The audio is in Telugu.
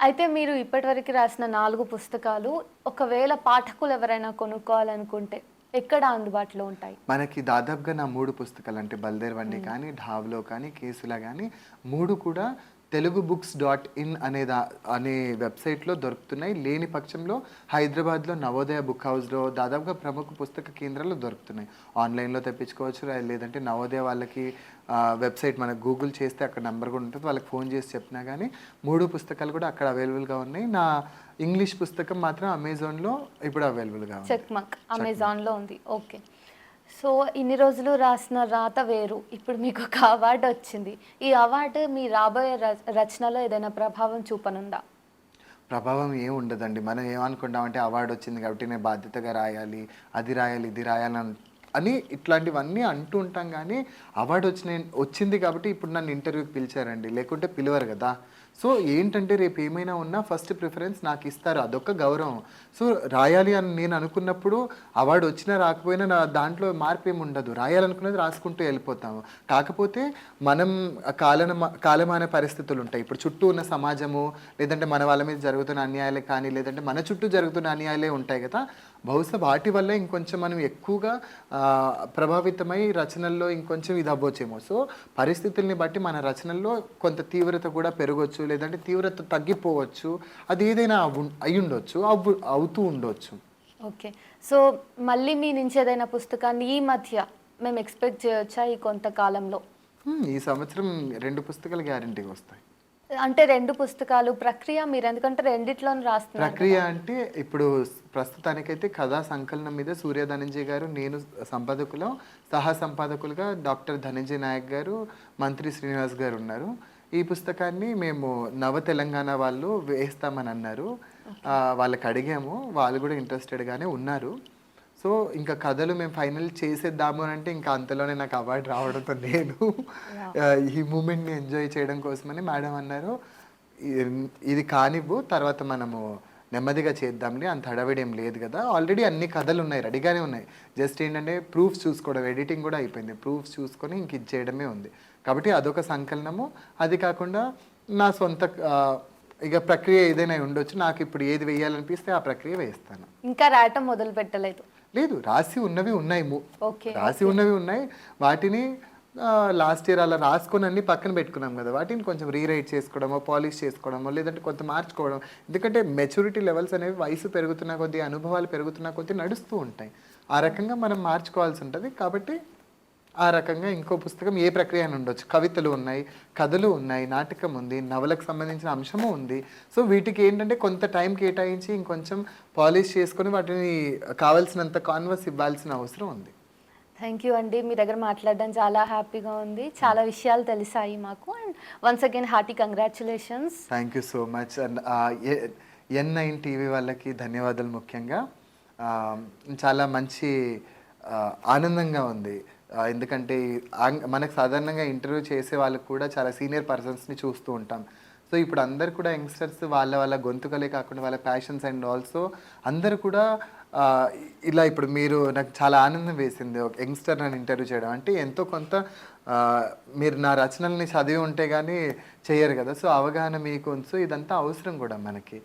అయితే మీరు ఇప్పటివరకు రాసిన 4 పుస్తకాలు ఒకవేళ పాఠకులు ఎవరైనా కొనుక్కోవాలనుకుంటే ఎక్కడ అందుబాటులో ఉంటాయి? మనకి దాదాపుగా నా 3 పుస్తకాలు అంటే 'బల్దేర్ వండి' కానీ, 'ఢాబ్‌లో' కానీ, 'కేసుల' గానీ 3 కూడా తెలుగు బుక్స్ డాట్ ఇన్ అనే వెబ్‌సైట్‌లో దొరుకుతున్నాయి. లేని పక్షంలో హైదరాబాద్‌లో నవోదయ బుక్ హౌస్‌లో దాదాపుగా ప్రముఖ పుస్తక కేంద్రాల్లో దొరుకుతున్నాయి. ఆన్‌లైన్‌లో తెప్పించుకోవచ్చు. లేదంటే నవోదయ వాళ్ళకి వెబ్‌సైట్ మనకు గూగుల్ చేస్తే అక్కడ నంబర్ కూడా ఉంటది. వాళ్ళకి ఫోన్ చేసి చెప్పినా గానీ 3 పుస్తకాలు కూడా అక్కడ అవైలబుల్‌గా ఉన్నాయి. నా ఇంగ్లీష్ పుస్తకం మాత్రం అమెజాన్‌లో ఇప్పుడు అవైలబుల్‌గా ఉంది. చెక్‌మక్ అమెజాన్‌లో ఉంది. ఓకే. సో, ఇన్ని రోజులు రాసిన రాత వేరు. ఇప్పుడు మీకొక అవార్డ్ వచ్చింది. ఈ అవార్డ్ మీ రాబోయే రచనలో ఏదైనా ప్రభావం చూపనుందా? ప్రభావం ఏం ఉండదండి. మనం ఏమనుకుంటామంటే అవార్డ్ వచ్చింది కాబట్టి నేను బాధ్యతగా రాయాలి, అది రాయాలి, ఇది రాయాలి అని ఇట్లాంటివన్నీ అంటూ ఉంటాం గానీ, అవార్డ్ వచ్చింది కాబట్టి ఇప్పుడు నన్ను ఇంటర్వ్యూకి పిలిచారండి. లేకుంటే పిలవరు గదా! సో, ఏంటంటే రేపు ఏమైనా ఉన్నా ఫస్ట్ ప్రిఫరెన్స్ నాకిస్తారు. అదొక గౌరవం. సో, రాయాలి అని నేను అనుకున్నప్పుడు అవార్డ్ వచ్చినా రాకపోయినా నా దాంట్లో మార్పేమి ఉండదు. రాయాలనుకున్నది రాసుకుంటూ వెళ్ళిపోతాము. కాకపోతే మనం కాలమాన పరిస్థితులుంటాయి. ఇప్పుడు చుట్టూ ఉన్న సమాజము, లేదంటే మన వాళ్ళ మీద జరుగుతున్న అన్యాయాలే కానీ, లేదంటే మన చుట్టూ జరుగుతున్న అన్యాయాలే ఉంటాయి గదా! బహుశా వాటి వల్ల ఇంకొంచెం మనం ఎక్కువగా ప్రభావితమై రచనల్లో ఇంకొంచెం ఇదవ్వచ్చేమో. సో, పరిస్థితుల్ని బట్టి మన రచనల్లో కొంత తీవ్రత కూడా పెరగొచ్చు, లేదంటే తీవ్రత తగ్గిపోవచ్చు. అది ఏదైనా అయ్యుండొచ్చు, అవుతూ ఉండొచ్చు. ఓకే. సో, మళ్ళీ మీ నుంచి ఏదైనా పుస్తకాన్ని ఈ మధ్య మేము ఎక్స్‌పెక్ట్ చేయొచ్చా ఈ కొంతకాలంలో? ఈ సంవత్సరం 2 పుస్తకాలు గ్యారంటీగా వస్తాయి. అంటే 2 పుస్తకాలు ప్రక్రియ మీరు ఎందుకంటే రెండిట్లోని రాస్తున్నారు ప్రక్రియ కదా! అంటే ఇప్పుడు ప్రస్తుతానికైతే కథా సంకలనం మీద సూర్య ధనంజయ్ గారు, నేను సంపాదకులం. సహా సంపాదకులుగా డాక్టర్ ధనంజయ్ నాయక్ గారు, మంత్రి శ్రీనివాస్ గారు ఉన్నారు. ఈ పుస్తకాన్ని మేము నవ తెలంగాణ వాళ్ళు వేస్తామని అన్నారు. వాళ్ళకి అడిగాము. వాళ్ళు కూడా ఇంట్రెస్టెడ్‌గానే ఉన్నారు. సో, ఇంకా కథలు మేము ఫైనల్ చేసేద్దాము అనంటే ఇంకా అంతలోనే నాకు అవార్డ్ రావడంతో నేను యాహ్! ఈ మూమెంట్‌ని ఎంజాయ్ చేయడం కోసమని మేడం అన్నారు, ఇది కానివ్వు తర్వాత మనము నెమ్మదిగా చేద్దాంలే అంత హడావిడి ఏం లేదు గదా! ఆల్రెడీ అన్ని కథలున్నాయి. రెడీగానే ఉన్నాయి. జస్ట్ ఏంటంటే ప్రూఫ్స్ చూసుకోవడం, ఎడిటింగ్ కూడా అయిపోయింది. ప్రూఫ్స్ చూసుకొని ఇంక ఇది చేయడమే ఉంది. కాబట్టి అదొక సంకలనము. అది కాకుండా నా సొంత ఇక ప్రక్రియ ఏదైనా ఉండొచ్చు. నాకిప్పుడు ఏది వేయాలనిపిస్తే ఆ ప్రక్రియ వేస్తాను. ఇంకా రాయటం మొదలుపెట్టలేదు. లేదు. రాసి ఉన్నవి ఉన్నాయి. ఓకే. రాసి ఉన్నవి ఉన్నాయి. వాటిని లాస్ట్ ఇయర్ అలా రాసుకొని అన్నీ పక్కన పెట్టుకున్నాం గదా! వాటిని కొంచెం రీరైట్ చేసుకోవడమో, పాలిష్ చేసుకోవడమో, లేదంటే కొంత మార్చుకోవడం. ఎందుకంటే మెచ్యూరిటీ లెవెల్స్ అనేవి వయసు పెరుగుతున్న కొద్దీ, అనుభవాలు పెరుగుతున్న కొద్దీ నడుస్తూ ఉంటాయి. ఆ రకంగా మనం మార్చుకోవాల్సి ఉంటది. కాబట్టి ఆ రకంగా ఇంకో పుస్తకం ఏ ప్రక్రియ అని ఉండొచ్చు. కవితలు ఉన్నాయి, కథలు ఉన్నాయి, నాటకం ఉంది, నవలకు సంబంధించిన అంశము ఉంది. సో, వీటికి ఏంటంటే కొంత టైం కేటాయించి ఇంకొంచెం పాలిష్ చేసుకొని వాటిని కావాల్సినంత కాన్వాస్ ఇవ్వాల్సిన అవసరం ఉంది. థ్యాంక్ యూ అండి. మీ దగ్గర మాట్లాడడం చాలా హ్యాపీగా ఉంది. చాలా విషయాలు తెలిసాయి మాకు. And once again hearty congratulations. Thank you so much. And ఎన్9 టీవీ వాళ్ళకి ధన్యవాదాలు ముఖ్యంగా. చాలా మంచి ఆనందంగా ఉంది. ఎందుకంటే మనకు సాధారణంగా ఇంటర్వ్యూ చేసే వాళ్ళకి కూడా చాలా సీనియర్ పర్సన్స్‌ని చూస్తూ ఉంటాం. సో, ఇప్పుడు అందరూ కూడా యంగ్‌స్టర్స్ వాళ్ళ గొంతుకలే కాకుండా వాళ్ళ ప్యాషన్స్ అండ్ ఆల్సో అందరూ కూడా ఆహ్, ఇలా ఇప్పుడు మీరు నాకు చాలా ఆనందం వేసింది. ఒక యంగ్‌స్టర్ నన్ను ఇంటర్వ్యూ చేయడం. అంటే ఎంతో కొంత మీరు నా రచనల్ని చదివి ఉంటే గానీ చెయ్యరు గదా! సో, అవగాహన మీకు సో, ఇదంతా అవసరం గూడా మనకి.